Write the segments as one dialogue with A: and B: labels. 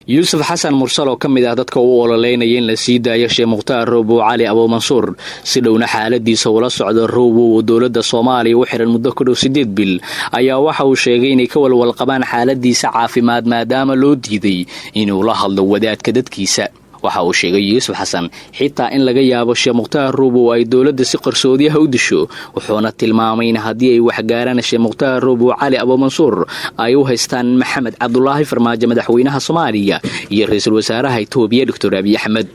A: yuusuf xasan mursal oo ka mid ah dadka u ololeynaya in la sii daayo sheekh mukhtaar roobow cali abuumansuur si dhowna xaaladiisa ula socda roobow oo dowladda soomaaliya u xiran muddo ku dhow 8 bil ayaa waxa uu sheegay inay ka walwal qabaan xaaladiisa caafimaad maadaama loo diiday inuu la hadlo wadaadka dadkiisa. waxa uu sheegay yuusuf xasan xitaa in laga yaabo sheekh mukhtaar roobow ay dowladda si qarsoodiyaha u disho, wuxuuna tilmaamay in haddii ay wax gaaraan sheekh mukhtaar roobow cali abuumansuur ay u haystaan maxamed cabdulaahi farmaajo madaxweynaha Soomaaliya iyo ra'iisul wasaaraha Itoobiya Dr. Abiy Ahmed.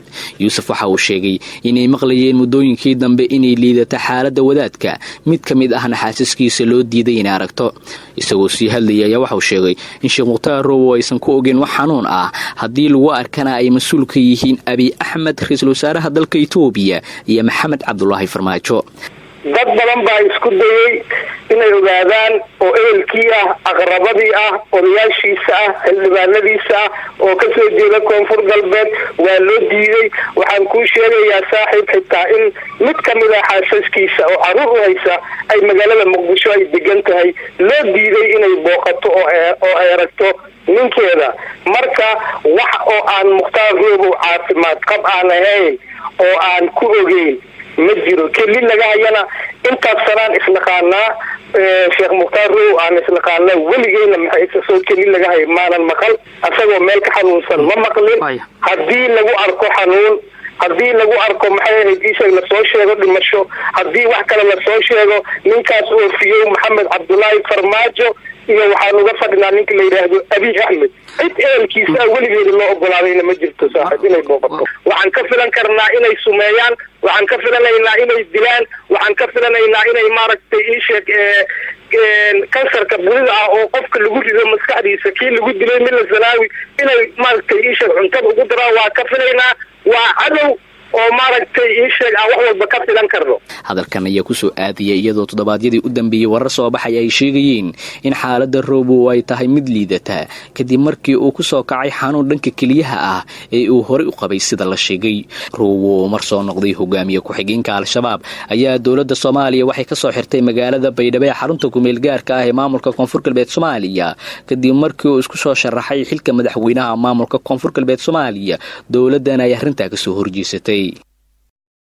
A: yuusuf waxa uu sheegay inay maqlayeen muddooyinkii dambe inay liidata xaaladda wadaadka, mid ka mid ahna xaasaskiisa loo diiday inay aragto. isagoo sii hadlayay ayaa waxa uu sheegay in sheekh mukhtaar roobow aysan ku ogeyn wax xanuun ah, haddii lagu arkana ay mas'uul ka yihiin Abiy Ahmed ra'iisul wasaaraha dalka Itoobiya iyo maxamed cabdulaahi farmaajo.
B: dad badan baa isku dayay inay ogaadaan oo ehelkii ah, aqrabadii ah, odayaashiisa ah, xildhibaanadiisa ah oo ka soo jeeda koonfur galbeed waa loo diiday. waxaan kuu sheegayaa saaxiib xitaa in mid ka mid ah xaasaskiisa oo caruur u haysa ay magaalada muqdisho ay degan tahay loo diiday inay booqato oo ay aragto ninkeeda. marka wax oo aan mukhtaar roobow caafimaad qab aan ahayn oo aan ku ogeyn ma jiro. keli laga hayana intaas sanaan isnaqaanaa sheekh mukhtaar roobow aan isnaqaanaa weligeyna maxay soo keli laga hay maanan maqal asagoo meel ka xanuunsan ma maqlin. haddii lagu arko xanuun, haddii lagu arko maxay ahayd isag lasoo sheego dhimasho, haddii wax kale lasoo sheego ninkaas oofiyow maxamed cabdulaahi farmaajo iyo waxaan uga fadhinaa ninka la yidhaahdo Abiy Ahmed. cid ehelkiisa weligeeda loo ogolaadayna ma jirto saaxiib inay booqato. waxaan ka filan karnaa inay sumeeyaan, waxaan ka filanaynaa inay dilaan, waxaan ka filanaynaa inay maaragtay isheeg kansarka bulida ah oo qofka lagu rido maskaxdiisa kii lagu dilay mila zanaawi inay maaragtay isheeg cuntada ugu daraan waa ka filaynaa. waa cadow oo maaragtay isheeg aan wax walba ka filan karno.
A: hadalkan ayaa ku soo aadiyay iyadoo toddobaadyadii u dambeeyay warar soo baxay ay sheegayeen in xaaladda roobow ay tahay mid liidata kadib markii uu ku soo kacay xanuun dhanka keliyaha ah ee uu horey u qabay sida la sheegay. roobow mar soo noqday hogaamiye ku-xigeenka al-shabaab ayaa dowladda Soomaaliya waxay ka soo xirtay magaalada Baydhabo ee xarunta ku-meel gaarka ah ee maamulka koonfur galbeed Soomaaliya kadib markii uu isku soo sharaxay xilka madaxweynaha maamulka koonfur galbeed Soomaaliya. dowladdan ay arrintaa ka soo horjeesatay.